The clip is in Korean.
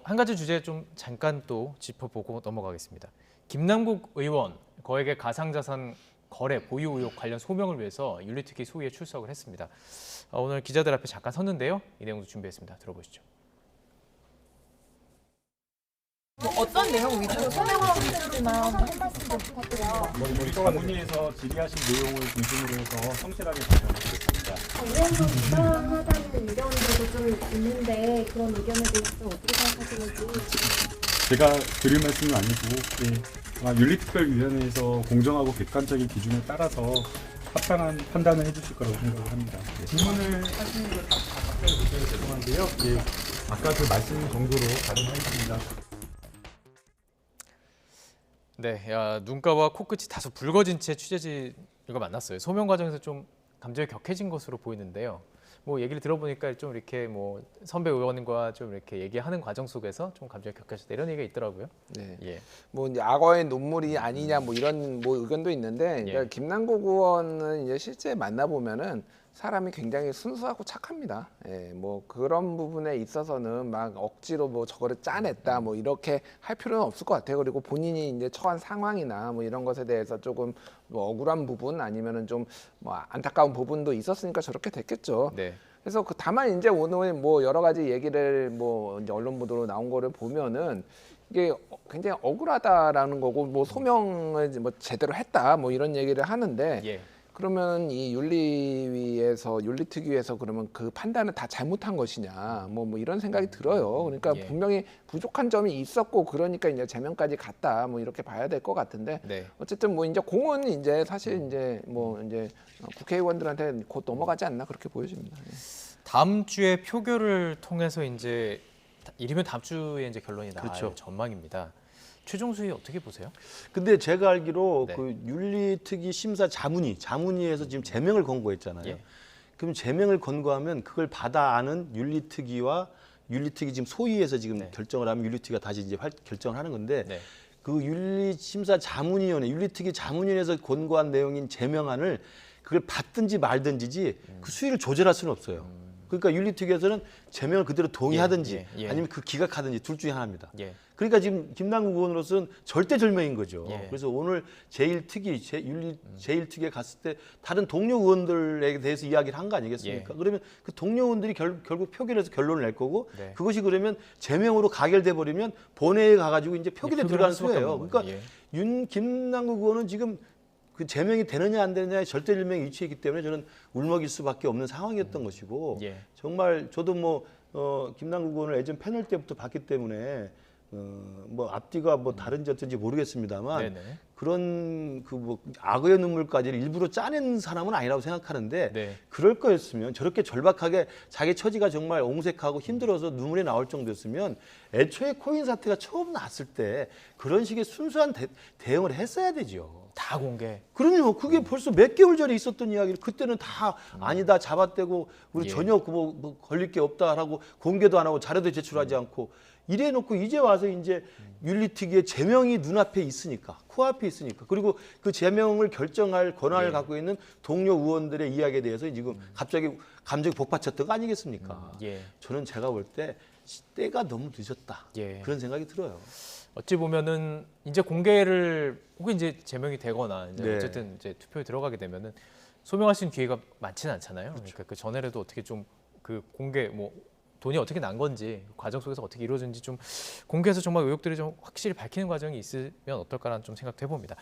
한 가지 주제 좀 잠깐 또 짚어보고 넘어가겠습니다. 김남국 의원 거액의 가상자산 거래 보유 의혹 관련 소명을 위해서 윤리특위 소위에 출석을 했습니다. 오늘 기자들 앞에 잠깐 섰는데요. 이 내용도 준비했습니다. 들어보시죠. 어떤 내용 위주로 소명하고 있었지만 한 말씀 좀 부탁드립니다. 문의에서 질의하신 내용을 중심으로 해서 성실하게 답변드리겠습니다. 의원도 부당하다는 의견들도 좀 있는데 그런 의견에 대해서 어떻게 생각하시는지. 제가 드릴 말씀은 아니고 아마 윤리특별위원회에서 공정하고 객관적인 기준에 따라서 합당한 판단을 해주실 거라고 생각을 합니다. 질문을 하시는 걸 답변을 드려서 죄송한데요. 아까 그 말씀 정도로 가능하겠습니다. 네, 눈가와 코끝이 다소 붉어진 채 취재진과 만났어요. 소명 과정에서 좀 감정이 격해진 것으로 보이는데요. 뭐 얘기를 들어보니까 좀 이렇게 뭐 선배 의원과 좀 이렇게 얘기하는 과정 속에서 좀 감정이 격해졌다 이런 얘기가 있더라고요. 네. 예. 뭐 이제 악어의 눈물이 아니냐 뭐 이런 뭐 의견도 있는데 그러니까 예. 김남국 의원은 이제 실제 만나 보면은 사람이 굉장히 순수하고 착합니다. 예, 뭐 그런 부분에 있어서는 막 억지로 뭐 저거를 짜냈다 뭐 이렇게 할 필요는 없을 것 같아요. 그리고 본인이 이제 처한 상황이나 뭐 이런 것에 대해서 조금 뭐 억울한 부분 아니면은 좀 뭐 안타까운 부분도 있었으니까 저렇게 됐겠죠. 네. 그래서 다만 이제 오늘 뭐 여러 가지 얘기를 뭐 이제 언론 보도로 나온 거를 보면은 이게 굉장히 억울하다라는 거고 뭐 소명을 뭐 제대로 했다 뭐 이런 얘기를 하는데 예. 그러면 이 윤리특위에서 그러면 그 판단을 다 잘못한 것이냐 뭐 이런 생각이 들어요. 그러니까 예. 분명히 부족한 점이 있었고 그러니까 이제 제명까지 갔다 뭐 이렇게 봐야 될 것 같은데 네. 어쨌든 뭐 이제 공은 이제 사실 이제 뭐 이제 국회의원들한테 곧 넘어가지 않나 그렇게 보여집니다. 예. 다음 주에 표결을 통해서 이제 이르면 다음 주에 이제 결론이 나올 그렇죠. 전망입니다. 최종 수위 어떻게 보세요? 근데 제가 알기로 네. 그 윤리특위 심사 자문위에서 지금 제명을 권고했잖아요. 예. 그럼 제명을 권고하면 그걸 받아 아는 윤리특위와 윤리특위 지금 소위에서 지금 네. 결정을 하면 윤리특위가 다시 이제 결정을 하는 건데 네. 그 윤리심사 자문위원회, 윤리특위 자문위원회에서 권고한 내용인 제명안을 그걸 받든지 말든지지 그 수위를 조절할 수는 없어요. 그러니까 윤리특위에서는 제명을 그대로 동의하든지 예, 예. 아니면 그 기각하든지 둘 중에 하나입니다. 예. 그러니까 지금 김남국 의원으로서는 절대절명인 거죠. 예. 그래서 오늘 제1특위에 갔을 때 다른 동료 의원들에 대해서 이야기를 한 거 아니겠습니까? 예. 그러면 그 동료 의원들이 결국 표결해서 결론을 낼 거고 네. 그것이 그러면 제명으로 가결돼 버리면 본회의에 가가지고 이제 표결에 표결을 들어가는 할 수밖에 수예요. 없는 그러니까 거예요. 김남국 의원은 지금 그 제명이 되느냐 안 되느냐의 절대절명에 위치해 있기 때문에 저는 울먹일 수밖에 없는 상황이었던 것이고 예. 정말 저도 뭐 김남국 의원을 예전 패널 때부터 봤기 때문에 뭐 앞뒤가 뭐 다른지 어쩐지 모르겠습니다만 네네. 그런 그 뭐 악어의 눈물까지를 일부러 짜낸 사람은 아니라고 생각하는데 네. 그럴 거였으면 저렇게 절박하게 자기 처지가 정말 옹색하고 힘들어서 눈물이 나올 정도였으면 애초에 코인 사태가 처음 났을 때 그런 식의 순수한 대응을 했어야 되죠. 다 공개. 그럼요. 그게 벌써 몇 개월 전에 있었던 이야기를 그때는 다 아니다 잡아떼고 우리 예. 전혀 뭐 걸릴 게 없다라고 공개도 안 하고 자료도 제출하지 않고 이래 놓고 이제 와서 이제 윤리특위의 제명이 눈앞에 있으니까 코앞에 있으니까 그리고 그 제명을 결정할 권한을 예. 갖고 있는 동료 의원들의 이야기에 대해서 지금 갑자기 감정이 복받쳤던 거 아니겠습니까? 예. 저는 제가 볼 때 때가 너무 늦었다. 예. 그런 생각이 들어요. 어찌 보면은 이제 공개를 혹은 이제 제명이 되거나 이제 네. 어쨌든 이제 투표에 들어가게 되면은 소명할 수 있는 기회가 많지는 않잖아요. 그러니까 그 전에라도 어떻게 좀 그 공개 뭐 돈이 어떻게 난 건지 과정 속에서 어떻게 이루어졌는지 좀 공개해서 정말 의혹들이 좀 확실히 밝히는 과정이 있으면 어떨까라는 좀 생각도 해봅니다.